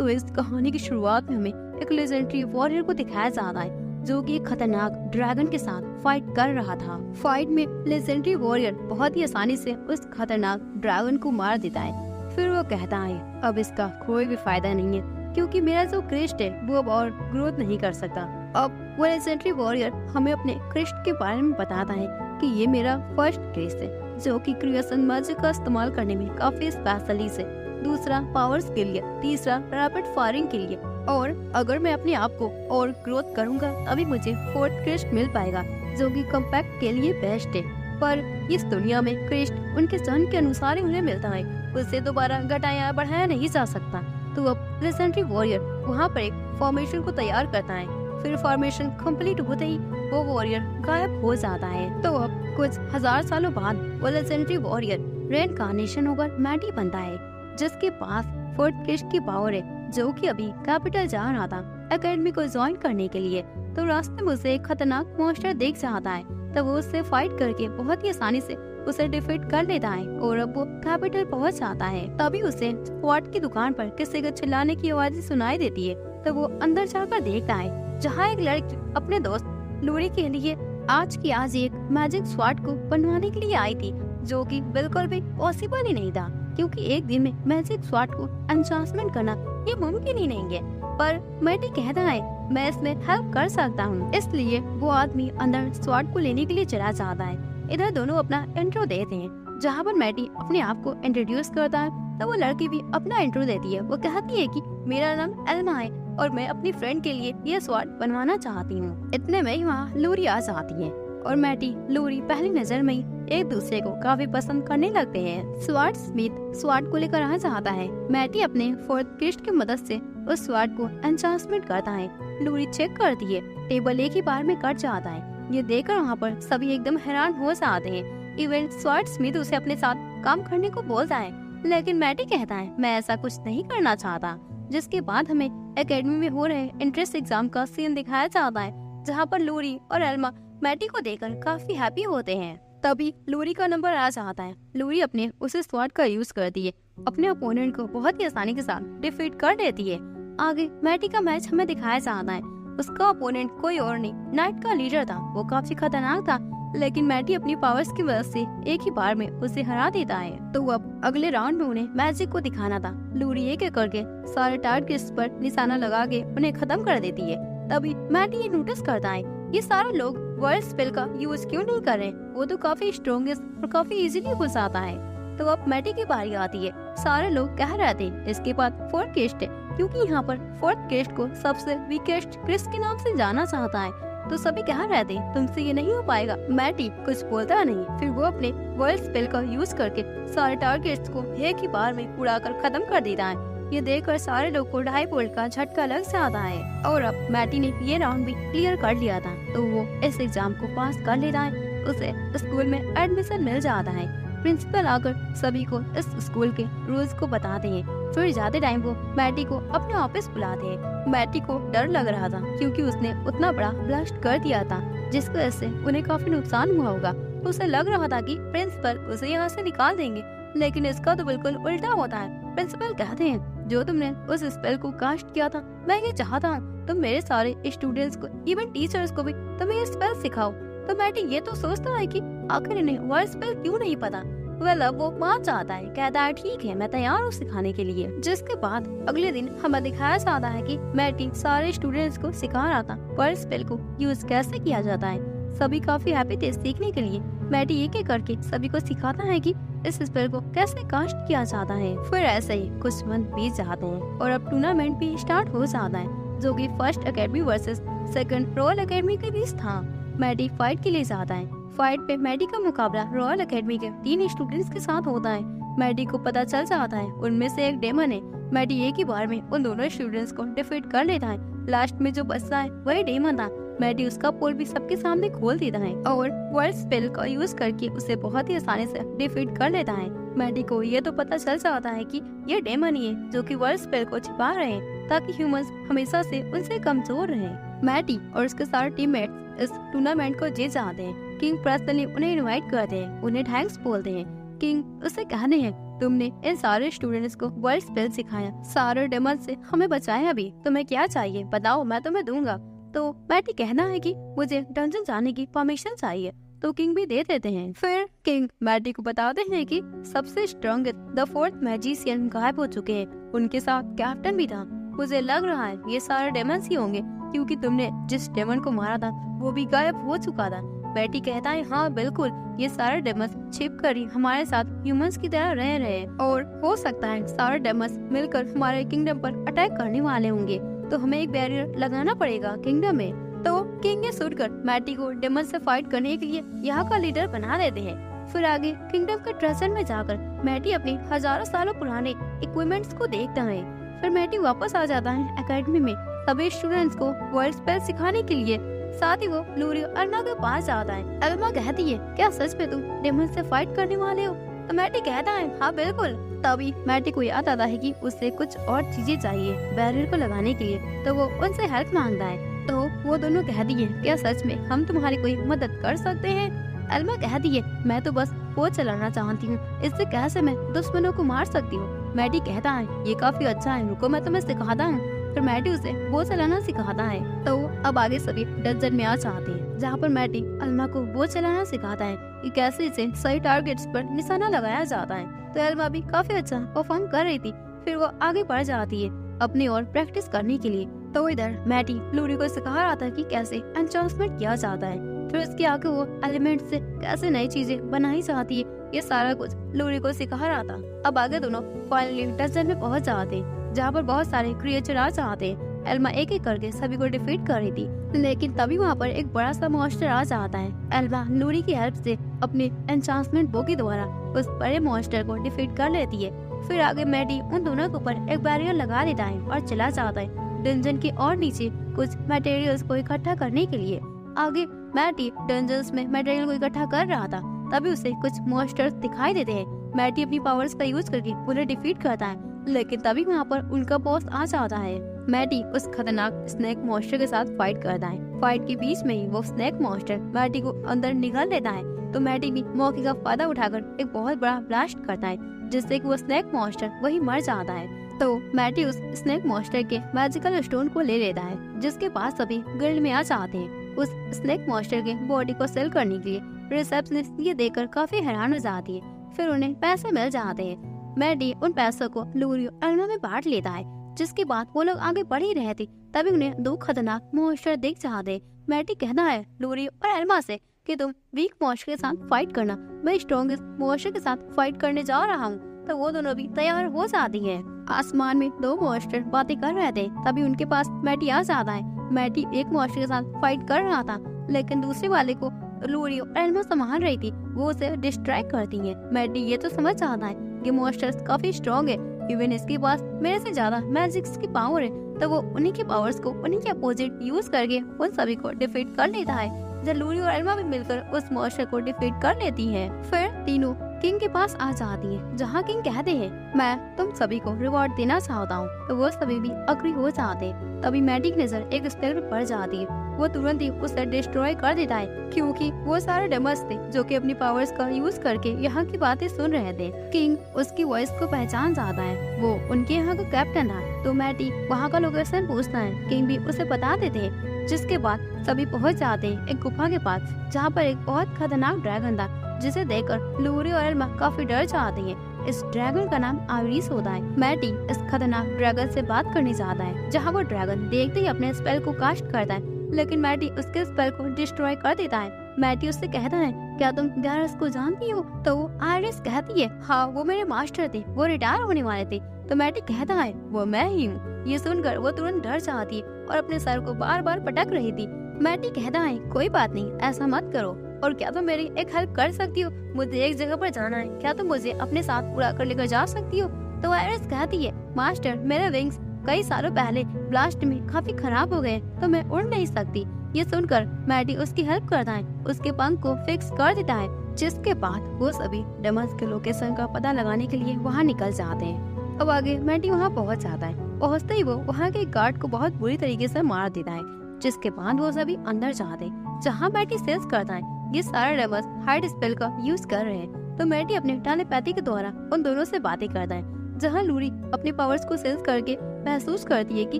तो इस कहानी की शुरुआत में हमें एक लेजेंडरी वॉरियर को दिखाया जाता है जो कि एक खतरनाक ड्रैगन के साथ फाइट कर रहा था। फाइट में लेजेंडरी वॉरियर बहुत ही आसानी से उस खतरनाक ड्रैगन को मार देता है। फिर वो कहता है अब इसका कोई भी फायदा नहीं है क्योंकि मेरा जो क्रिस्ट है वो अब और ग्रोथ नहीं कर सकता। अब वो लेजेंडरी वॉरियर हमें अपने क्रिस्ट के बारे में बताता है कि ये मेरा फर्स्ट क्रिस्ट है जो कि क्रिएशन मैजिक का इस्तेमाल करने में काफी स्पेशलिस्ट है। दूसरा पावर्स के लिए, तीसरा रैपिड फायरिंग के लिए, और अगर मैं अपने आप को और ग्रोथ करूंगा तभी मुझे फोर्थ क्रिस्ट मिल पाएगा जो कि कॉम्पैक्ट के लिए बेस्ट है। पर इस दुनिया में क्रिस्ट उनके जन के अनुसार ही उन्हें मिलता है, उसे दोबारा घटाया बढ़ाया नहीं जा सकता। तो अब लेजेंडरी वॉरियर वहाँ पर एक फॉर्मेशन को तैयार करता है। फिर फॉर्मेशन कंप्लीट होते ही वो वॉरियर गायब हो जाता है। तो अब कुछ हजार सालों बाद वो लेजेंडरी वॉरियर रेइनकार्नेशन होकर मैटी बनता है जिसके पास फोर्थ क्रिस्ट की पावर है जो कि अभी कैपिटल जा रहा था एकेडमी को ज्वाइन करने के लिए। तो रास्ते में उसे एक खतरनाक मॉन्स्टर देख जाता है तब वो उससे फाइट करके बहुत ही आसानी से उसे डिफीट कर लेता है और अब वो कैपिटल पहुंच जाता है। तभी उसे स्क्वाड की दुकान पर किसी के चिल्लाने की आवाज सुनाई देती है। तब वो अंदर जाकर देखता है जहाँ एक लड़की अपने दोस्त लूरी के लिए आज एक मैजिक स्वॉर्ड को बनवाने के लिए आई थी जो कि बिल्कुल भी पॉसिबल ही नहीं था क्योंकि एक दिन में मैजिक स्वॉर्ड को एन्चांटमेंट करना ये मुमकिन ही नहीं है। पर मैटी कहता है मैं इसमें हेल्प कर सकता हूँ, इसलिए वो आदमी अंदर स्वॉर्ड को लेने के लिए चला जाता है। इधर दोनों अपना इंट्रो देते हैं जहाँ पर मैटी अपने आप को इंट्रोड्यूस करता है तो वो लड़की भी अपना इंट्रो देती है। वो कहती है कि मेरा नाम एल्मा है और मैं अपनी फ्रेंड के लिए ये स्वॉर्ड बनवाना चाहती हूँ। इतने में ही वहाँ लूरी आ जाती है और मैटी लूरी पहली नजर में ही एक दूसरे को काफी पसंद करने लगते हैं। स्वॉर्ड स्मिथ स्वॉर्ड को लेकर आ जाता है। मैटी अपने फोर्थ क्रिस्ट की मदद से उस स्वॉर्ड को एन्चांटमेंट करता है। लूरी चेक करती है, टेबल एक ही बार में कट जाता है। ये देखकर वहाँ पर सभी एकदम हैरान हो जाते हैं। इवन स्वॉर्ड स्मिथ उसे अपने साथ काम करने को बोलता है लेकिन मैटी कहता है मैं ऐसा कुछ नहीं करना चाहता। जिसके बाद हमें एकेडमी में हो रहे एंट्रेंस एग्जाम का सीन दिखाया जाता है जहाँ पर लूरी और एल्मा मैटी को देखकर काफी हैप्पी होते हैं। तभी लूरी का नंबर आ जाता है। लूरी अपने उस स्वॉर्ड का यूज करती है, अपने ओपोनेंट को बहुत ही आसानी के साथ डिफीट कर देती है। आगे मैटी का मैच हमें दिखाया जाता है। उसका ओपोनेंट कोई और नहीं, नाइट का लीडर था। वो काफी खतरनाक था लेकिन मैटी अपनी पावर्स की वजह से एक ही बार में उसे हरा देता है। तो अब अगले राउंड में उन्हें मैजिक को दिखाना था। लूरी एक एक करके सारे टारगेट्स पर निशाना लगा के उन्हें खत्म कर देती है। तभी मैटी ये नोटिस करता है ये सारे लोग वर्ल्ड स्पेल का यूज क्यों नहीं कर रहे, वो तो काफी स्ट्रॉन्गेस्ट और काफी इजीली घुस आता है। तो अब मैटी की बारी आती है। सारे लोग कह रहे थे इसके बाद फोर्थ क्रिस्ट है क्योंकि यहाँ पर फोर्थ क्रिस्ट को सबसे वीकेस्ट क्रिस्ट के नाम से जाना चाहता है। तो सभी कह रहे थे तुमसे ये नहीं हो पाएगा। मैटी कुछ बोलता नहीं, फिर वो अपने वर्ल्ड स्पेल का यूज करके सारे टारगेट्स को एक ही बार में उड़ाकर खत्म कर देता है। ये देखकर सारे लोग को 2.5 वोल्ट का झटका लग जाता है। और अब मैटी ने ये राउंड भी क्लियर कर लिया था तो वो इस एग्जाम को पास कर लेता है। उसे स्कूल में एडमिशन मिल जाता है। प्रिंसिपल आकर सभी को इस स्कूल के रूल्स को बताते हैं। फिर ज्यादा टाइम वो मैटी को अपने ऑफिस बुलाते हैं। मैटी को डर लग रहा था क्योंकि उसने उतना बड़ा ब्लास्ट कर दिया था जिसकी वजह से उन्हें काफी नुकसान हुआ होगा। उसे लग रहा था कि प्रिंसिपल उसे यहाँ से निकाल देंगे लेकिन इसका तो बिल्कुल उल्टा होता है। प्रिंसिपल कहते हैं जो तुमने उस स्पेल को कास्ट किया था मैं ये चाहता हूँ तुम मेरे सारे स्टूडेंट्स को इवन टीचर्स को भी तुम्हें ये स्पेल सिखाओ। तो मैटी ये तो सोचता है कि आखिर इन्हें वह स्पेल क्यों नहीं पता। वेल अब वो मान जाता है, कहता है ठीक है मैं तैयार हूँ सिखाने के लिए। जिसके बाद अगले दिन हमें दिखाया जाता है कि मैटी सारे स्टूडेंट्स को सिखा रहा था पर स्पेल को यूज कैसे किया जाता है। सभी काफी हैप्पी थे सीखने के लिए। मैटी एक एक करके सभी को सिखाता है कि इस स्पेल को कैसे कास्ट किया जाता है। फिर ऐसे ही कुछ मंथ बीत जाते हैं और अब टूर्नामेंट भी स्टार्ट हो जाता है जो कि first academy versus second royal academy के बीच था। मैटी फाइट के लिए जाता है। फाइट पे मैटी का मुकाबला रॉयल एकेडमी के 3 स्टूडेंट्स के साथ होता है। मैटी को पता चल जाता है उनमें से एक डेमन है। मैटी एक ही बार में उन दोनों स्टूडेंट्स को डिफीट कर लेता है। लास्ट में जो बचता है वही डेमन था। मैटी उसका पोल भी सबके सामने खोल देता है और वर्ल्ड स्पेल का यूज करके उसे बहुत ही आसानी से डिफीट कर लेता है। मैटी को ये तो पता चल जाता है कि ये डेमन ही है जो कि वर्ल्ड स्पेल को छिपा रहे हैं ताकि ह्यूमंस हमेशा से उनसे कमजोर रहें। मैटी और उसके सारे टीममेट्स इस टूर्नामेंट को जीत जाते हैं। किंग पर्सनली उन्हें इनवाइट करते हैं, उन्हें थैंक्स बोलते हैं। किंग उससे कहते हैं तुमने इन सारे स्टूडेंट्स को वर्ल्ड स्पेल सिखाया, सारे डेमन से हमें बचाया भी। तुम्हें क्या चाहिए बताओ, मैं तुम्हें दूंगा। तो मैटी कहना है कि मुझे डंजन जाने की परमिशन चाहिए, तो किंग भी दे देते हैं। फिर किंग मैटी को बताते हैं कि सबसे स्ट्रॉन्गेस्ट द फोर्थ मैजिशियन गायब हो चुके हैं, उनके साथ कैप्टन भी था। मुझे लग रहा है ये सारे डेमन्स ही होंगे, क्योंकि तुमने जिस डेमन को मारा था वो भी गायब हो चुका था। मैटी कहता है हाँ बिल्कुल, ये सारे डेमन्स छिप कर ही हमारे साथ ह्यूमंस की तरह रह रहे हैं, और हो सकता है सारे डेमन्स मिलकर हमारे किंगडम पर अटैक करने वाले होंगे, तो हमें एक बैरियर लगाना पड़ेगा किंगडम में। तो किंग ये सुनकर मैटी को डेमन से फाइट करने के लिए यहाँ का लीडर बना देते हैं। फिर आगे किंगडम के ट्रेजर में जाकर मैटी अपने हजारों सालों पुराने इक्विपमेंट्स को देखता है। फिर मैटी वापस आ जाता है एकेडमी में सभी स्टूडेंट्स को वर्ल्ड स्पेल सिखाने के लिए। साथ ही वो लूरी और अल्मा के पास जाता है। अल्मा कहती है क्या सच में तुम डेमन से फाइट करने वाले हो? तो मैटी कहता है हाँ बिल्कुल। तभी मैटी को याद आता है कि उसे कुछ और चीजें चाहिए बैरियर को लगाने के लिए, तो वो उनसे हेल्प मांगता है। तो वो दोनों कहती है क्या सच में हम तुम्हारी कोई मदद कर सकते हैं? अल्मा कहती है मैं तो बस वो चलाना चाहती हूँ, इससे कैसे मैं दुश्मनों को मार सकती हूँ? मैटी कहता है ये काफी अच्छा है, रुको मैं तुम्हें सिखाता हूँ। फिर मैटी उसे वो चलाना सिखाता है। तो अब आगे सभी डंजन में आ जाते हैं, जहाँ पर मैटी अल्मा को वो चलाना सिखाता है कि कैसे इसे सही टारगेट्स पर निशाना लगाया जाता है। तो अल्मा भी काफी अच्छा परफॉर्म कर रही थी। फिर वो आगे बढ़ जाती है अपनी और प्रैक्टिस करने के लिए। तो इधर मैटी लूरी को सिखा रहा था कि कैसे एन्चांटमेंट किया जाता है। फिर उसके आगे वो एलिमेंट से कैसे नई चीजें बनाई जाती है, ये सारा कुछ लूरी को सिखा रहा था। अब आगे दोनों फाइनली डंजन में पहुंच जाते हैं, जहाँ पर बहुत सारे क्रिएचर आ जाते हैं। एल्मा एक एक करके सभी को डिफीट कर रही थी, लेकिन तभी वहाँ पर एक बड़ा सा मॉन्स्टर आ जाता है। एल्मा लूरी की हेल्प से अपनी एन्चांटमेंट बो के द्वारा उस बड़े मॉन्स्टर को डिफीट कर लेती है। फिर आगे मैटी उन दोनों के ऊपर एक बैरियर लगा देता है और चला जाता है डंजन के और नीचे कुछ मटेरियल्स को इकट्ठा करने के लिए। आगे मैटी डंजन्स में मटेरियल को इकट्ठा कर रहा था, तभी उसे कुछ मॉन्स्टर्स दिखाई देते हैं। मैटी अपनी पावर्स का यूज करके उन्हें डिफीट करता है, लेकिन तभी वहाँ पर उनका बॉस आ जाता है। मैटी उस खतरनाक स्नेक मॉन्स्टर के साथ फाइट करता है। फाइट के बीच में ही वो स्नेक मॉन्स्टर मैटी को अंदर निगल लेता है, तो मैटी भी मौके का फायदा उठाकर एक बहुत बड़ा ब्लास्ट करता है, जिससे कि वो स्नेक मॉन्स्टर वही मर जाता है। तो मैटी उस स्नेक मॉन्स्टर के मैजिकल स्टोन को ले लेता है, जिसके पास सभी गिल्ड में आ जाते हैं उस स्नेक मॉन्स्टर के बॉडी को सेल करने के लिए। रिसेप्शनिस्ट ये देखकर काफी हैरान हो जाती है। फिर उन्हें पैसे मिल जाते हैं। मैटी उन पैसों को लूरी और अल्मा में बांट लेता है, जिसके बाद वो लोग आगे बढ़ ही रहे थे, तभी उन्हें दो खतरनाक मॉन्स्टर दिख जाते। मैटी कहता है लूरी और अल्मा से कि तुम वीक मॉन्स्टर के साथ फाइट करना, मैं स्ट्रॉन्गेस्ट मॉन्स्टर के साथ फाइट करने जा रहा हूँ। तो वो दोनों भी तैयार हो जाती है। आसमान में दो मॉन्स्टर बातें कर रहे थे, तभी उनके पास मैटी आ जाता है। मैटी एक मॉन्स्टर के साथ फाइट कर रहा था, लेकिन दूसरे वाले को लूरी और एल्मा संभाल रही थी, वो उसे डिस्ट्रैक्ट करती है। मैटी ये तो समझ जाता है कि मॉन्स्टर्स काफी स्ट्रॉन्ग है, इवन इसके पास मेरे से ज्यादा मैजिक्स की पावर है, तो वो उन्हीं की पावर्स को उन्हीं के अपोजिट यूज करके उन सभी को डिफीट कर लेता है। जब लूरी और एल्मा भी मिलकर उस मॉन्स्टर को डिफीट कर लेती है। फिर तीनों किंग के पास आ जाती है, जहाँ किंग कहते हैं मैं तुम सभी को रिवॉर्ड देना चाहता हूँ, तो वो सभी भी अग्री हो जाते हैं। तभी मैटी की नजर एक स्पेल पर पड़ जाती है, वो तुरंत ही उसे डिस्ट्रॉय कर देता है, क्योंकि वो सारे डेमस थे जो कि अपनी पावर्स का यूज करके यहाँ की बातें सुन रहे थे। किंग उसकी वॉइस को पहचान जाता है, वो उनके यहाँ का कैप्टन था। तो मैटी वहाँ का लोकेशन पूछता है, किंग भी उसे बता देते हैं, जिसके बाद सभी पहुँच जाते हैं एक गुफा के पास, जहाँ पर एक बहुत खतरनाक ड्रैगन था, जिसे देखकर लूरी और एल्मा काफी डर जाती है। इस ड्रैगन का नाम आविरिस होता है। मैटी इस खतरनाक ड्रैगन से बात करने जाता है, जहाँ वो ड्रैगन देखते ही अपने स्पेल को कास्ट करता है, लेकिन मैटी उसके स्पेल को डिस्ट्रॉय कर देता है। मैटी उससे कहता है क्या तुम गैरस को जानती हो? तो आइरिस कहती है हाँ, वो मेरे मास्टर थे, वो रिटायर होने वाले थे। तो मैटी कहता है वो मैं ही हूँ। ये सुनकर वो तुरंत डर जाती है और अपने सर को बार बार पटक रही थी। मैटी कहता है कोई बात नहीं, ऐसा मत करो, और क्या तुम मेरी एक हेल्प कर सकती हो? मुझे एक जगह पर जाना है, क्या तुम मुझे अपने साथ उड़ा कर लेकर जा सकती हो? तो आइरिस कहती है मास्टर, मेरे विंग्स कई सालों पहले ब्लास्ट में काफी खराब हो गए, तो मैं उड़ नहीं सकती। ये सुनकर मैटी उसकी हेल्प करता है, उसके पंख को फिक्स कर देता है, जिसके बाद वो सभी डेमंस के लोकेशन का पता लगाने के लिए वहाँ निकल जाते हैं। अब आगे मैटी वहाँ पहुँच जाता है। पहुँचते ही वो वहाँ के गार्ड को बहुत बुरी तरीके से मार देता है, जिसके बाद वो सभी अंदर जाते हैं, जहाँ मैटी सेंस करता है ये सारे डेमंस हाइड स्पेल का यूज कर रहे हैं। तो मैटी अपने टेलीपैथी के द्वारा उन दोनों से बातें करता है। जहाँ लूरी अपने पावर्स को सेंस करके महसूस करती है कि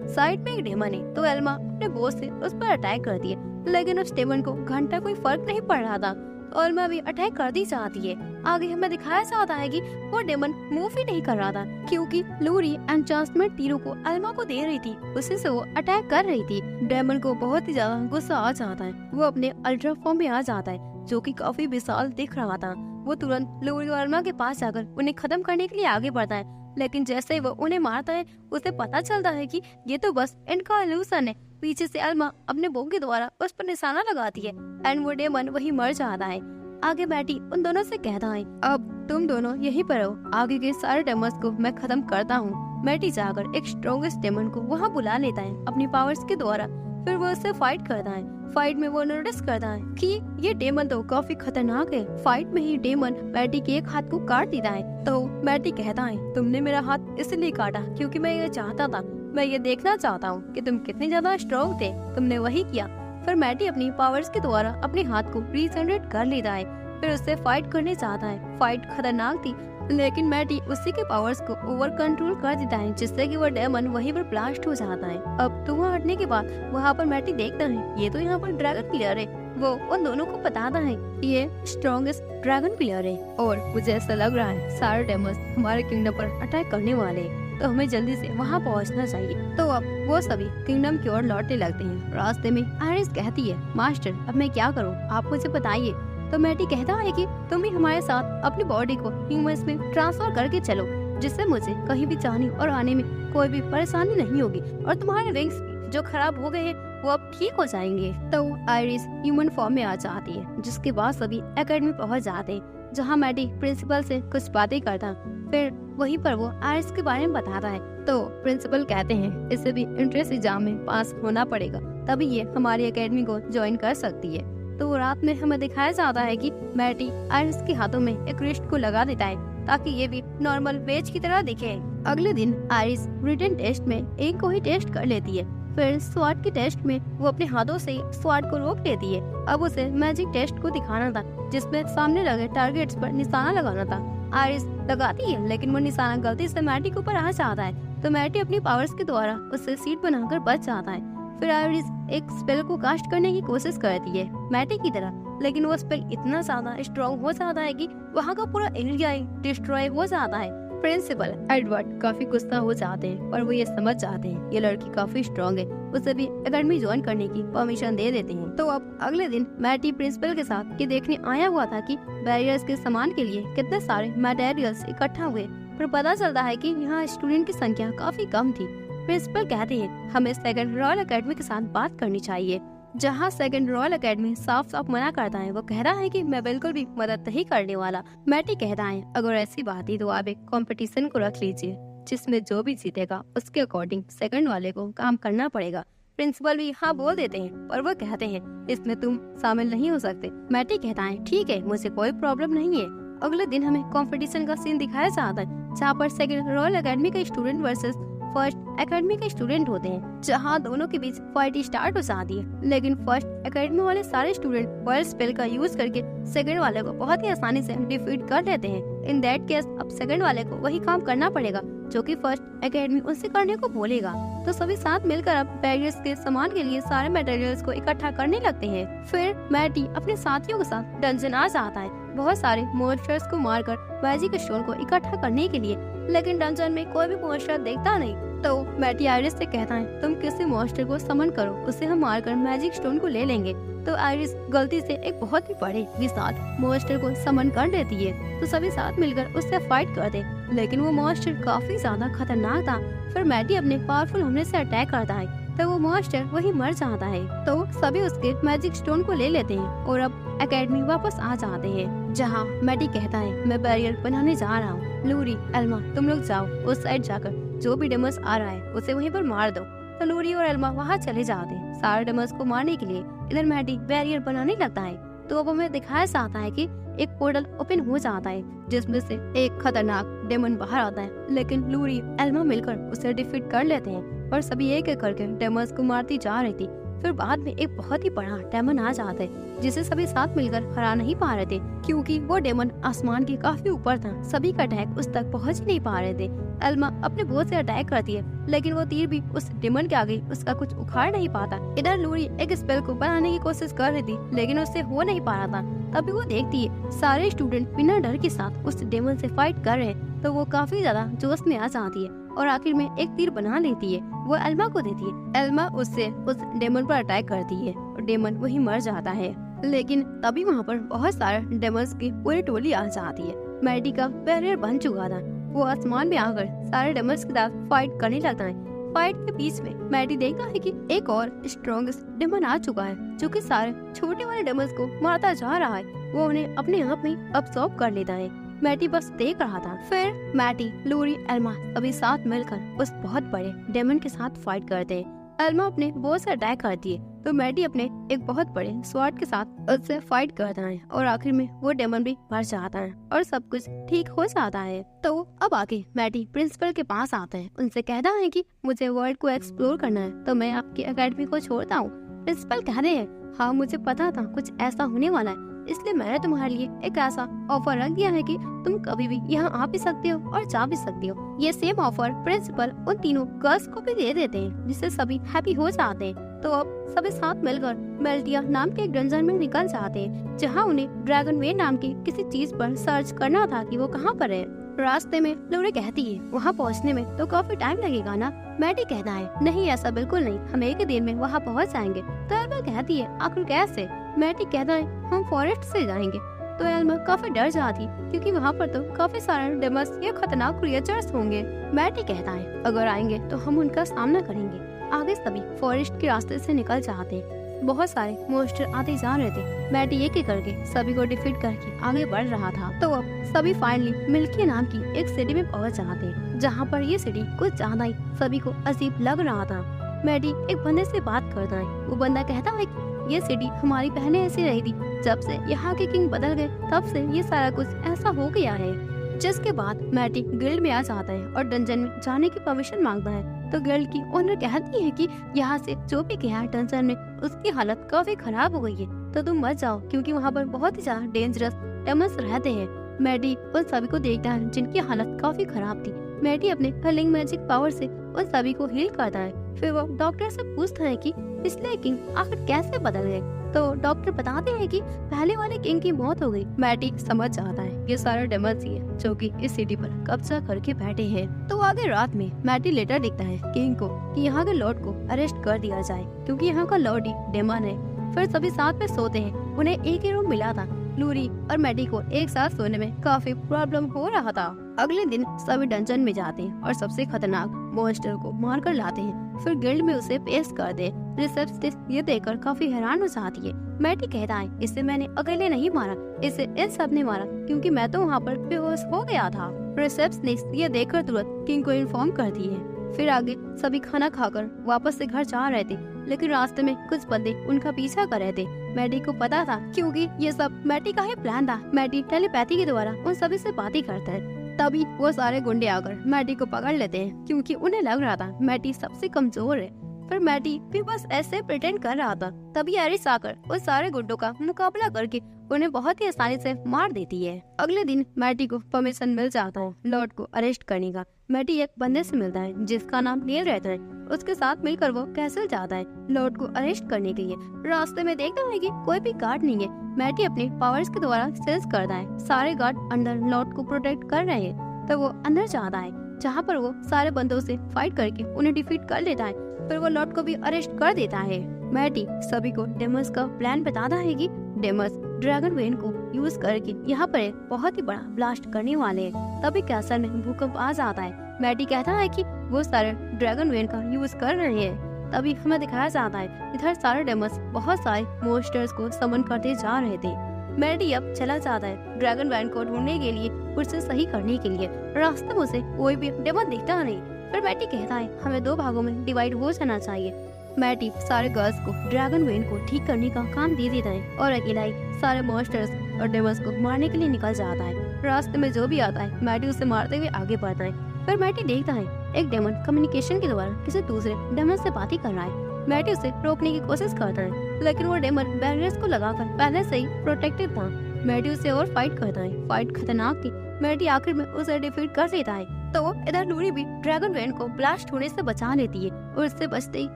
साइड में एक डेमन है, तो एल्मा अपने बोझ से उस पर अटैक करती है, लेकिन उस डेमन को घंटा कोई फर्क नहीं पड़ रहा था। तो एल्मा भी अटैक कर दी चाहती है। आगे हमें दिखाया जाता है कि वो डेमन मूव ही नहीं कर रहा था, क्योंकि लूरी एन्चांटमेंट तीरों को एल्मा को दे रही थी, उसी से वो अटैक कर रही थी। डेमन को बहुत ही ज्यादा गुस्सा आ जाता है। वो अपने अल्ट्रा फॉर्म में आ जाता है, जो कि काफी विशाल दिख रहा था। वो तुरंत लूरी और एल्मा के पास जाकर उन्हें खत्म करने के लिए आगे बढ़ता है, लेकिन जैसे ही वो उन्हें मारता है, उसे पता चलता है कि ये तो बस इनका इल्यूशन है। पीछे से एल्मा अपने बो के द्वारा उस पर निशाना लगाती है एंड वो डेमन वही मर जाता है। आगे मैटी उन दोनों से कहता है, अब तुम दोनों यहीं पर रहो, आगे के सारे डेमन्स को मैं खत्म करता हूँ। मैटी जाकर एक स्ट्रॉन्गेस्ट डेमन को वहाँ बुला लेता है अपनी पावर्स के द्वारा। फिर वो उससे फाइट करता है। फाइट में वो नोटिस करता है कि ये डेमन तो काफी खतरनाक है। फाइट में ही डेमन मैटी के एक हाथ को काट देता है। तो मैटी कहता है, तुमने मेरा हाथ इसलिए काटा क्योंकि मैं ये चाहता था, मैं ये देखना चाहता हूँ कि तुम कितने ज्यादा स्ट्रॉन्ग थे। तुमने वही किया। फिर मैटी अपनी पावर्स के द्वारा अपने हाथ को रीजनरेट कर लेता है। फिर उससे फाइट करने चाहता है। फाइट खतरनाक थी, लेकिन मैटी उसी के पावर्स को ओवर कंट्रोल कर देता है, जिससे कि वो डेमन वहीं पर ब्लास्ट हो जाता है। अब तो वहाँ हटने के बाद वहाँ पर मैटी देखता है, ये तो यहाँ पर ड्रैगन प्लेयर है। वो उन दोनों को बताता है ये स्ट्रॉन्गेस्ट ड्रैगन प्लेयर है और मुझे ऐसा लग रहा है सारे डेमन्स हमारे किंगडम पर अटैक करने वाले हैं, तो हमें जल्दी से वहाँ पहुँचना चाहिए। तो अब वो सभी किंगडम की ओर लौटने लगते हैं। रास्ते में आयरिस कहती है, मास्टर अब मैं क्या करूँ, आप मुझे बताइए। तो मैटी कहता है कि तुम भी हमारे साथ अपनी बॉडी को ह्यूमंस में ट्रांसफर करके चलो, जिससे मुझे कहीं भी जाने और आने में कोई भी परेशानी नहीं होगी और तुम्हारे विंग्स भी जो खराब हो गए हैं वो अब ठीक हो जाएंगे। तो आयरिस ह्यूमन फॉर्म में आ जाती है, जिसके बाद सभी एकेडमी पहुंच जाते हैं, जहां मैटी प्रिंसिपल से कुछ बातें करता। फिर वहीं पर वो आयरिस के बारे में बताता है। तो प्रिंसिपल कहते हैं इसे भी एंट्रेंस एग्जाम में पास होना पड़ेगा, तभी ये हमारी एकेडमी को ज्वाइन कर सकती है। तो रात में हमें दिखाया जाता है कि मैटी आयरिस के हाथों में एक रिस्ट को लगा देता है ताकि ये भी नॉर्मल बेच की तरह दिखे। अगले दिन आयरिस रिटन टेस्ट में एक को ही टेस्ट कर लेती है। फिर स्वाट के टेस्ट में वो अपने हाथों से स्वाट को रोक लेती है। अब उसे मैजिक टेस्ट को दिखाना था, जिसमें सामने लगे टारगेट्स पर निशाना लगाना था। आयरिस लगाती है, लेकिन वो निशाना गलती से मैटी के ऊपर आ जाता है। तो मैटी अपनी पावर्स के द्वारा उससे सीट बनाकर बच जाता है। फिर आयरिस एक स्पेल को कास्ट करने की कोशिश करती है मैटी की तरह, लेकिन वो स्पेल इतना ज्यादा स्ट्रॉन्ग हो जाता है कि वहाँ का पूरा एरिया डिस्ट्रॉय हो जाता है। प्रिंसिपल एडवर्ड काफी गुस्सा हो जाते हैं और वो ये समझ जाते हैं ये लड़की काफी स्ट्रॉन्ग है, उसे भी एकेडमी ज्वाइन करने की परमिशन दे देते हैं। तो अब अगले दिन मैटी प्रिंसिपल के साथ ये देखने आया हुआ था कि बैरियर्स के सामान के लिए कितने सारे मटेरियल्स इकट्ठा हुए। फिर पता चलता है कि यहाँ स्टूडेंट की संख्या काफी कम थी। प्रिंसिपल कहते हैं हमें सेकंड रॉयल एकेडमी के साथ बात करनी चाहिए, जहाँ सेकंड रॉयल एकेडमी साफ साफ मना करता है। वो कह रहा है कि मैं बिल्कुल भी मदद नहीं करने वाला। मैटी कहता है अगर ऐसी बात है तो आप एक कंपटीशन को रख लीजिए, जिसमें जो भी जीतेगा उसके अकॉर्डिंग सेकंड वाले को काम करना पड़ेगा। प्रिंसिपल भी हाँ बोल देते हैं, पर वो कहते हैं इसमें तुम शामिल नहीं हो सकते। मैटी कहता है ठीक है, मुझे कोई प्रॉब्लम नहीं है। अगले दिन हमें कंपटीशन का सीन दिखाया जाता है, जहाँ पर सेकंड रॉयल एकेडमी का स्टूडेंट वर्सेस फर्स्ट एकेडमी के स्टूडेंट होते हैं, जहां दोनों के बीच फाइट स्टार्ट हो जाती है। लेकिन फर्स्ट एकेडमी वाले सारे स्टूडेंट वर्ल्ड स्पेल का यूज करके सेकंड वाले को बहुत ही आसानी से डिफीट कर लेते हैं। इन दैट केस अब सेकंड वाले को वही काम करना पड़ेगा जो कि फर्स्ट एकेडमी उनसे करने को बोलेगा। तो सभी साथ मिलकर अब बैरियर्स के सामान के लिए सारे मटेरियल्स को इकट्ठा करने लगते हैं। फिर मैटी अपने साथियों के साथ डंजन आ जाता है, बहुत सारे मॉन्स्टर्स को मारकर मैजिक स्टोन को इकट्ठा करने के लिए, लेकिन डंजन में कोई भी मॉन्स्टर देखता नहीं। तो मैटी आयरिस से कहता है तुम किसी मॉन्स्टर को समन करो, उसे हम मारकर मैजिक स्टोन को ले लेंगे। तो आयरिस गलती से एक बहुत ही बड़े विशाल मॉन्स्टर को समन कर देती है। तो सभी साथ मिलकर उससे फाइट करते, लेकिन वो मॉन्स्टर काफी ज्यादा खतरनाक था। फिर मैटी अपने पावरफुल होने से अटैक करता है, तो वो मॉन्स्टर वही मर जाता है। तो सभी उसके मैजिक स्टोन को ले लेते हैं और अब एकेडमी वापस आ जाते हैं, जहाँ मैटी कहता है मैं बैरियर बनाने जा रहा हूँ। लूरी एल्मा तुम लोग जाओ, उस साइड जाकर जो भी डेमस आ रहा है उसे वहीं पर मार दो। तो लूरी और एल्मा वहाँ चले जाते हैं सारे डेमस को मारने के लिए। इधर मैटी बैरियर बनाने लगता है। तो अब हमें दिखाया जाता है कि एक पोर्टल ओपन हो जाता है, जिसमें से एक खतरनाक डेमन बाहर आता है, लेकिन लूरी एल्मा मिलकर उसे डिफीट कर लेते हैं और सभी एक एक करके डेमस को मारती जा रही थी। फिर बाद में एक बहुत ही बड़ा डेमन आ जाता है जिसे सभी साथ मिलकर हरा नहीं पा रहे थे, क्योंकि वो डेमन आसमान के काफी ऊपर था। सभी का अटैक उस तक पहुंच ही नहीं पा रहे थे। एल्मा अपने बोझ से अटैक करती है, लेकिन वो तीर भी उस डेमन के आगे उसका कुछ उखाड़ नहीं पाता। इधर लूरी एक स्पेल को बनाने की कोशिश कर रही थी, लेकिन उससे हो नहीं पा रहा था। तभी वो देखती है सारे स्टूडेंट बिना डर के साथ उस डेमन से फाइट कर रहे हैं, तो वो काफी ज्यादा जोश में आ जाती है और आखिर में एक तीर बना लेती है। वो एल्मा को देती है। एल्मा उससे उस डेमन पर अटैक करती है और डेमन वहीं मर जाता है। लेकिन तभी वहाँ पर बहुत सारे डेमन्स की पूरी टोली आ जाती है। मैडी का बैरियर बन चुका था। वो आसमान में आकर सारे डेमन्स के साथ फाइट करने लगता है। फाइट के बीच में मैडी देखता है कि एक और स्ट्रॉन्गेस्ट डेमन आ चुका है, जो कि सारे छोटे वाले डेमन्स को मारता जा रहा है। वो उन्हें अपने आप में अब्सॉर्ब कर लेता है। मैटी बस देख रहा था। फिर मैटी, लूरी, एल्मा सभी साथ मिलकर उस बहुत बड़े डेमन के साथ फाइट करते हैं। एल्मा अपने बोझ से अटैक करती है, तो मैटी अपने एक बहुत बड़े स्वॉर्ड के साथ उससे फाइट करता है और आखिर में वो डेमन भी मर जाता है और सब कुछ ठीक हो जाता है। तो अब आगे मैटी प्रिंसिपल के पास आता है। उनसे कहता है कि मुझे वर्ल्ड को एक्सप्लोर करना है, तो मैं आपकी एकेडमी को छोड़ता हूँ। प्रिंसिपल कह रहे हैं, हाँ मुझे पता था कुछ ऐसा होने वाला है, इसलिए मैंने तुम्हारे लिए एक ऐसा ऑफर रख दिया है कि तुम कभी भी यहाँ आ भी सकते हो और जा भी सकते हो। ये सेम ऑफर प्रिंसिपल उन तीनों गर्ल्स को भी दे देते हैं, जिससे सभी हैप्पी हो जाते हैं। तो अब सभी साथ मिलकर मेल्टिया नाम के एक डंजन में निकल जाते हैं, जहाँ उन्हें ड्रैगन वे नाम की किसी चीज पर सर्च करना था कि वो कहाँ पर है। रास्ते में लूरी कहती है, वहाँ पहुँचने में तो काफी टाइम लगेगा ना। मैडी कहता है, नहीं ऐसा बिल्कुल नहीं, हम एक ही दिन में वहाँ पहुँच जाएंगे। तो एल्मा कहती है, आखिर कैसे? मैडी कहता है, हम फॉरेस्ट से जाएंगे। तो एल्मा काफी डर जाती, क्योंकि वहाँ पर तो काफी सारे डेमन्स या खतरनाक क्रिएचर्स होंगे। मैडी कहता है, अगर आएंगे तो हम उनका सामना करेंगे। आगे सभी फॉरेस्ट के रास्ते से निकल जाते हैं। बहुत सारे मॉन्स्टर आते जा रहे थे। मैडी एक एक करके सभी को डिफीट करके आगे बढ़ रहा था। तो अब सभी फाइनली मिल्की नाम की एक सिटी में पहुंच जाते, जहाँ पर ये सिटी कुछ ज्यादा ही सभी को अजीब लग रहा था। मैडी एक बंदे से बात करता है। वो बंदा कहता है कि ये सिटी हमारी पहले ऐसी रही थी, जब से यहाँ के किंग बदल गए तब से ये सारा कुछ ऐसा हो गया है। जिसके बाद मैटी गिल्ड में आ जाता है और डंजन में जाने की परमिशन मांगता है। तो गिल्ड की ओनर कहती है कि यहाँ से जो भी गया है डंजन में, उसकी हालत काफी खराब हो गई है, तो तुम मत जाओ, क्योंकि वहाँ पर बहुत ही ज्यादा डेंजरस डेमन्स रहते हैं। मैडी उन सभी को देखता है जिनकी हालत काफी खराब थी। मैडी अपने हीलिंग मैजिक पावर से उन सभी को हील करता है। फिर वो डॉक्टर से पूछता है कि पिछले किंग आखिर कैसे बदल गए। तो डॉक्टर बताते हैं कि पहले वाले किंग की मौत हो गई। मैटी समझ जाता है ये सारे डेमन्स ही है जो कि इस सिटी पर कब्जा करके बैठे हैं। तो आगे रात में मैटी लेटर लिखता है किंग को कि यहाँ के लॉर्ड को अरेस्ट कर दिया जाए, क्योंकि यहाँ का लॉर्ड ही डेमन है। फिर सभी साथ में सोते हैं। उन्हें एक ही रूम मिला था। लूरी और मैडी को एक साथ सोने में काफी प्रॉब्लम हो रहा था। अगले दिन सभी डंजन में जाते हैं और सबसे खतरनाक मॉन्स्टर को मार कर लाते हैं। फिर गिल्ड में उसे पेश कर दे। रिसेप्शनिस्ट ये देखकर काफी हैरान हो जाती है। मैटी कहता है, इसे मैंने अकेले नहीं मारा, इसे इन सब ने मारा, क्योंकि मैं तो वहाँ पर बेहोश हो गया था। रिसेप्शनिस्ट ये देखकर तुरंत किंग को इन्फॉर्म करती है। फिर आगे सभी खाना खाकर वापस से घर जा रहे थे, लेकिन रास्ते में कुछ बंदे उनका पीछा कर रहे थे। मैडी को पता था, क्योंकि ये सब मैटी का ही प्लान था। मैटी टेलीपैथी के द्वारा उन सभी से बातें करता है। तभी वो सारे गुंडे आकर मैटी को पकड़ लेते हैं, क्योंकि उन्हें लग रहा था मैटी सबसे कमजोर है। पर मैटी भी बस ऐसे प्रिटेंड कर रहा था। तभी एरिस आकर उस सारे गुंडों का मुकाबला करके उन्हें बहुत ही आसानी से मार देती है। अगले दिन मैटी को परमिशन मिल जाता है लॉर्ड को अरेस्ट करने का। मैटी एक बंदे से मिलता है जिसका नाम नील रहता है। उसके साथ मिलकर वो कैसल जाता है लॉर्ड को अरेस्ट करने के लिए। रास्ते में देखता है कि कोई भी गार्ड नहीं है। मैटी अपने पावर्स के द्वारा सेंस करता है सारे गार्ड अंदर लॉर्ड को प्रोटेक्ट कर रहे हैं। तो वो अंदर जाता है, जहाँ पर वो सारे बंदों से फाइट करके उन्हें डिफीट कर लेता है। फिर वो लॉर्ड को भी अरेस्ट कर देता है। मैटी सभी को डेमस का प्लान बताता है कि डेमस ड्रैगन वेन को यूज करके यहाँ पर एक बहुत ही बड़ा ब्लास्ट करने वाले हैं। तभी कैसल में भूकंप आ जाता है। मैटी कहता है कि वो सारे ड्रैगन वेन का यूज कर रहे हैं। तभी हमें दिखाया जाता है इधर सारे डेमस बहुत सारे मॉन्स्टर्स को समन करते जा रहे थे। मैटी अब चला जाता है ड्रैगन वैन को ढूंढने के लिए, उसे सही करने के लिए। रास्ते में उसे कोई भी डेमन दिखता नहीं। फिर मैटी कहता है हमें 2 भागों में डिवाइड हो जाना चाहिए। मैटी सारे गर्ल्स को ड्रैगन वेन को ठीक करने का काम दे देता है और अकेला ही सारे मॉन्स्टर्स और डेमन्स को मारने के लिए निकल जाता है। रास्ते में जो भी आता है मैटी उसे मारते हुए आगे बढ़ता है। फिर मैटी देखता है एक डेमन कम्युनिकेशन के द्वारा किसी दूसरे डेमन से बातें कर रहा है। मैटी उसे रोकने की कोशिश करता है, लेकिन वो डेमन बैरियर्स को लगाकर पहले से ही प्रोटेक्टेड था। मैटी उससे और फाइट करता है। फाइट खतरनाक थी। मैटी आखिर में उसे डिफीट कर देता है। तो इधर लूरी भी ड्रैगन वेन को ब्लास्ट होने से बचा लेती है और इससे बचते ही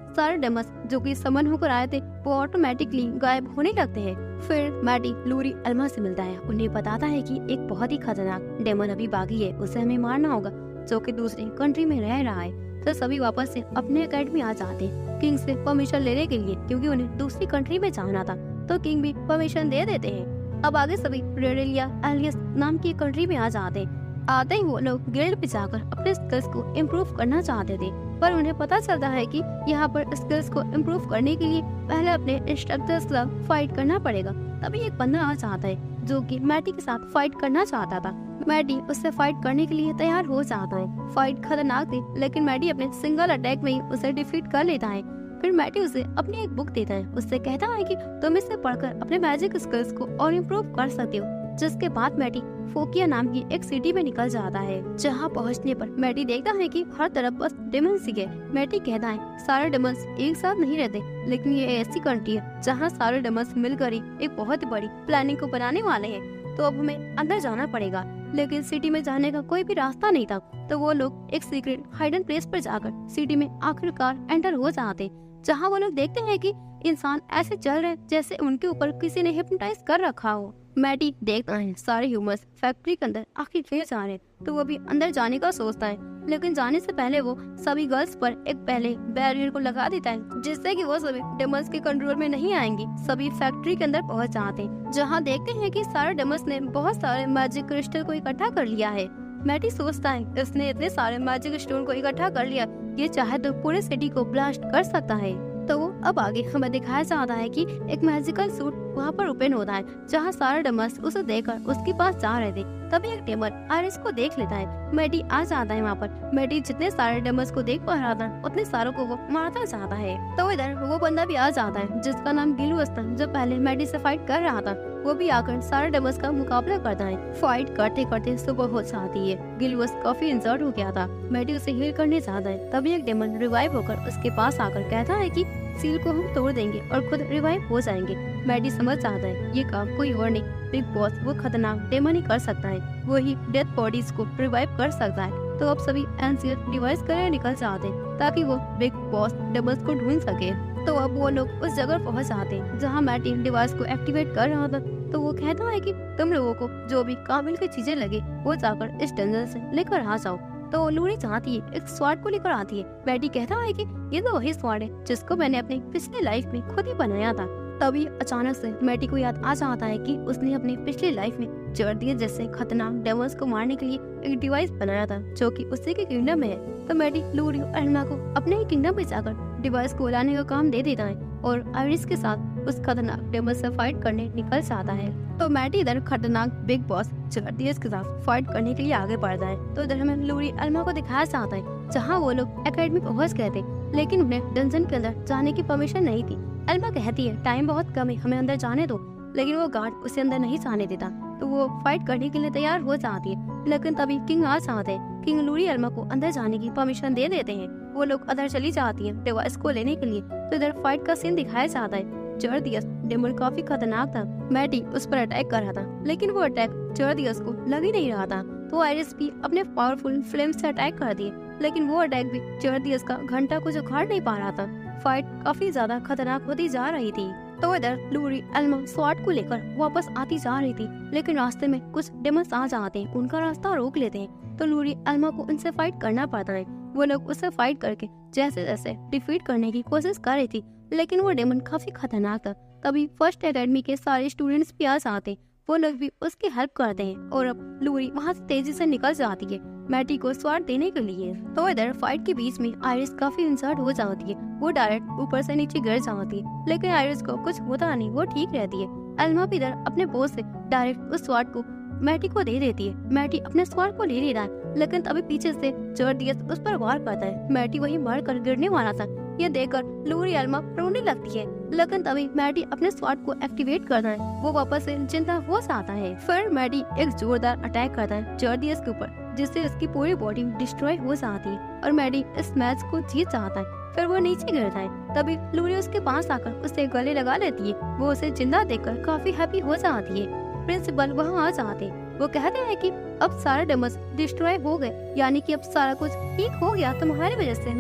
सारे डेमस जो कि समन होकर आए थे वो ऑटोमेटिकली गायब होने लगते हैं। फिर मैटी लूरी अल्मा से मिलता है। उन्हें बताता है कि एक बहुत ही खतरनाक डेमन अभी बाकी है, उसे हमें मारना होगा, जो कि दूसरी कंट्री में रह रहा है। तो सभी वापस से अपने अकेडमी आ जाते हैं किंग से परमिशन लेने के लिए, क्योंकि उन्हें दूसरी कंट्री में जाना था। तो किंग भी परमिशन दे देते हैं। अब आगे सभी रेडेलिया एलियस नाम की कंट्री में आ जाते हैं। आते ही वो लोग गिल्ड पे जाकर अपने स्किल्स को इम्प्रूव करना चाहते थे, पर उन्हें पता चलता है कि यहाँ पर स्किल्स को इम्प्रूव करने के लिए पहले अपने इंस्ट्रक्टर्स के साथ फाइट करना पड़ेगा। तभी एक बंदा आ जाता है जो कि मैटी के साथ फाइट करना चाहता था। मैटी उससे फाइट करने के लिए तैयार हो जाता है। फाइट खतरनाक थी, लेकिन मैटी अपने सिंगल अटैक में ही उसे डिफीट कर लेता है। फिर मैटी उसे अपनी एक बुक देता है। उससे कहता है कि तुम इसे पढ़कर अपने मैजिक स्किल्स को और इम्प्रूव कर सकते हो। जिसके बाद मैटी फोकिया नाम की एक सिटी में निकल जाता है, जहाँ पहुँचने पर मैटी देखता है कि हर तरफ बस डेमन्स ही है। मैटी कहता है सारे डेमन्स एक साथ नहीं रहते, लेकिन ये ऐसी कंट्री है जहाँ सारे डेमन्स मिलकर ही एक बहुत ही बड़ी प्लानिंग को बनाने वाले हैं। तो अब हमें अंदर जाना पड़ेगा, लेकिन सिटी में जाने का कोई भी रास्ता नहीं था। तो वो लोग एक सीक्रेट हाइडन प्लेस पर जाकर सिटी में आखिरकार एंटर हो जाते, जहाँ वो लोग देखते हैं कि इंसान ऐसे चल रहे जैसे उनके ऊपर किसी ने हिप्नोटाइज कर रखा हो। मैटी देखता है सारे ह्यूमंस फैक्ट्री के अंदर आखिर क्यों जा रहे, तो वो भी अंदर जाने का सोचता है, लेकिन जाने से पहले वो सभी गर्ल्स पर एक पहले बैरियर को लगा देता है, जिससे कि वो सभी डेमन्स के कंट्रोल में नहीं आएंगी। सभी फैक्ट्री के अंदर पहुंच जाते हैं, जहां देखते हैं कि सारे डेमन्स ने बहुत सारे मैजिक क्रिस्टल को इकट्ठा कर लिया है। मैटी सोचता है इसने इतने सारे मैजिक स्टोन को इकट्ठा कर लिया, ये चाहे तो पूरे सिटी को ब्लास्ट कर सकता है। तो अब आगे हमें दिखाया जाता है कि एक मैजिकल सूट वहाँ पर ओपन होता है, जहाँ सारे डेमन्स उसे देखकर उसके पास जा रहे थे। तभी एक डेमन आयरिस को देख लेता है। मैटी आ जाता है वहाँ पर। मैटी जितने सारे डेमन्स को देख पा रहा था उतने सारों को वो मारता जाता है। तो इधर वो बंदा भी आ जाता है जिसका नाम गिलुअस था, जो पहले मैटी से फाइट कर रहा था। वो भी आकर सारे डेमन्स का मुकाबला करता है। फाइट करते करते सुबह हो जाती है। गिलुअस काफी इंजर्ड हो गया था। मैटी उसे हील करने जाता है। तभी एक डेमन रिवाइव होकर उसके पास आकर कहता है कि सील को हम तोड़ देंगे और खुद रिवाइव हो जाएंगे। मैटी समझ जाता है ये काम कोई और नहीं, बिग बॉस वो खतरनाक डेमन ही कर सकता है। वो ही डेथ बॉडीज को रिवाइव कर सकता है। तो अब सभी एनसीएस डिवाइस करने निकल जाते हैं ताकि वो बिग बॉस डेमन्स को ढूंढ सके। तो अब वो लोग उस जगह पहुंच जाते हैं जहां मैटी डिवाइस को एक्टिवेट कर रहा था। तो वो कहता है कि तुम लोगों को जो भी काबिल की चीजें लगे वो जाकर इस डंजन से लेकर आ जाओ। तो लूरी चाहती है एक स्वॉर्ड को लेकर आती है। मैटी कहता है कि ये तो वही स्वॉर्ड है जिसको मैंने अपनी पिछली लाइफ में खुद ही बनाया था। तभी अचानक से मैटी को याद आ जाता है कि उसने अपनी पिछली लाइफ में जर्दियस जैसे खतरनाक डेमन्स को मारने के लिए एक डिवाइस बनाया था, जो कि उसी के किंगडम में है। तो मैटी लूरी और एल्मा को अपने ही किंगडम में जाकर डिवाइस को लाने का काम दे देता है और आयरिस के साथ उस खतरनाक डेमन से फाइट करने निकल जाता है। तो मैटी इधर खतरनाक बिग बॉस जर्दियस के साथ फाइट करने के लिए आगे बढ़ता है। तो इधर हमें लूरी एल्मा को दिखाया जाता है जहाँ वो लोग एकेडमी पहुँच गए थे, लेकिन उन्हें डंजन के अंदर जाने की परमिशन नहीं थी। एल्मा कहती है टाइम बहुत कम है, हमें अंदर जाने दो, लेकिन वो गार्ड उसे अंदर नहीं जाने देता। तो वो फाइट करने के लिए तैयार हो जाती है, लेकिन तभी किंग आ जाते हैं। किंग लूरी एल्मा को अंदर जाने की परमिशन दे देते हैं। वो लोग अंदर चली जाती हैं डिवाइस को लेने के लिए। तो इधर फाइट का सीन दिखाया जाता है। जर्दियस डेमन काफी खतरनाक था। मैटी उस पर अटैक कर रहा था, लेकिन वो अटैक जर्दियस को लग ही नहीं रहा था। तो आयरिस भी अपने पावरफुल फ्लेम से अटैक कर दिए, लेकिन वो अटैक भी जर्दियस का घंटा को उखाड़ नहीं पा रहा था। फाइट काफी ज्यादा खतरनाक होती जा रही थी। तो इधर लूरी एल्मा स्वॉर्ड को लेकर वापस आती जा रही थी, लेकिन रास्ते में कुछ डेमन्स आ जाते हैं, उनका रास्ता रोक लेते हैं। तो लूरी एल्मा को उनसे फाइट करना पड़ता है। वो लोग उससे फाइट करके जैसे जैसे डिफीट करने की कोशिश कर रही थी, लेकिन वो डेमन काफी खतरनाक था। तभी फर्स्ट एकेडमी के सारे स्टूडेंट्स भी आ जाते हैं। वो लोग भी उसकी हेल्प करते हैं और अब लूरी वहाँ से तेजी से निकल जाती है मैटी को स्वाद देने के लिए। तो इधर फाइट के बीच में आयरिस काफी इंसर्ट हो जाती है। वो डायरेक्ट ऊपर से नीचे गिर जाती है, लेकिन आयरिस को कुछ होता नहीं, वो ठीक रहती है। एल्मा भी इधर अपने बोझ से डायरेक्ट उस स्वाद को मैटी को दे देती है। मैटी अपने स्वाद को ले लेता है, लेकिन तभी पीछे से जर्दियस उस पर वार करता है। मैटी वहीं मर कर गिरने वाला था, ये देखकर लूरी एल्मा रोने लगती है, लेकिन तभी मैडी अपने स्वॉर्ड को एक्टिवेट करता है, वो वापस से जिंदा हो जाता है। फिर मैडी एक जोरदार अटैक करता है जर्डियस के ऊपर, जिससे उसकी पूरी बॉडी डिस्ट्रॉय हो जाती है और मैडी इस मैच को जीत जाता है। फिर वो नीचे गिरता है, तभी लूरी उसके पास आकर उससे गले लगा लेती है। वो उसे जिंदा देखकर काफी हैप्पी हो जाती है। प्रिंसिपल वहाँ आ जाते, वो कहते हैं कि अब सारे डेमोस डिस्ट्रॉय हो गए, यानी कि अब सारा कुछ ठीक हो गया तुम्हारी वजह से।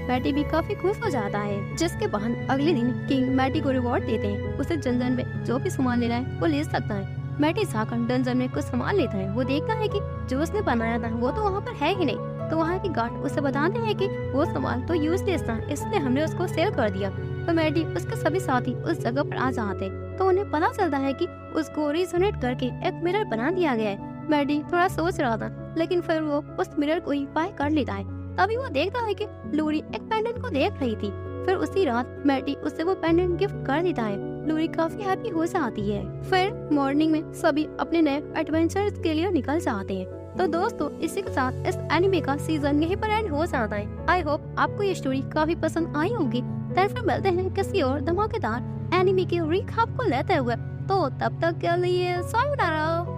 मैटी भी काफी खुश हो जाता है, जिसके बाद अगले दिन किंग मैटी को रिवॉर्ड देते हैं। उसे डंजन में जो भी सामान लेना है वो ले सकता है। मैटी जाकर डंजन में कुछ सामान लेता है। वो देखता है कि जो उसने बनाया था वो तो वहाँ पर है ही नहीं, तो वहाँ के गार्ड उसे बताते हैं कि वो सामान तो यूजलेस था, इसलिए हमने उसको सेल कर दिया। तो मैडी उसके सभी साथी उस जगह पर आ जाते, तो उन्हें पता चलता है कि उसको रिजोनेट करके एक मिरर बना दिया गया है। मैडी थोड़ा सोच रहा था, लेकिन फिर वो उस मिरर को ही बाय कर लेता है। तभी वो देखता है कि लूरी एक पेंडेंट को देख रही थी। फिर उसी रात मैडी उसे वो पेंडेंट गिफ्ट कर देता है। लूरी काफी हैप्पी हो जाती है। फिर मॉर्निंग में सभी अपने नए एडवेंचर्स के लिए निकल जाते हैं। तो दोस्तों, इसी के साथ इस एनिमे का सीजन यहीं पर एंड हो जाता है। आई होप आपको ये स्टोरी काफी पसंद आई होगी। फिर मिलते हैं किसी और धमाकेदार एनिमे के रिकैप को लेते हुए। तो तब तक के लिए सायोनारा।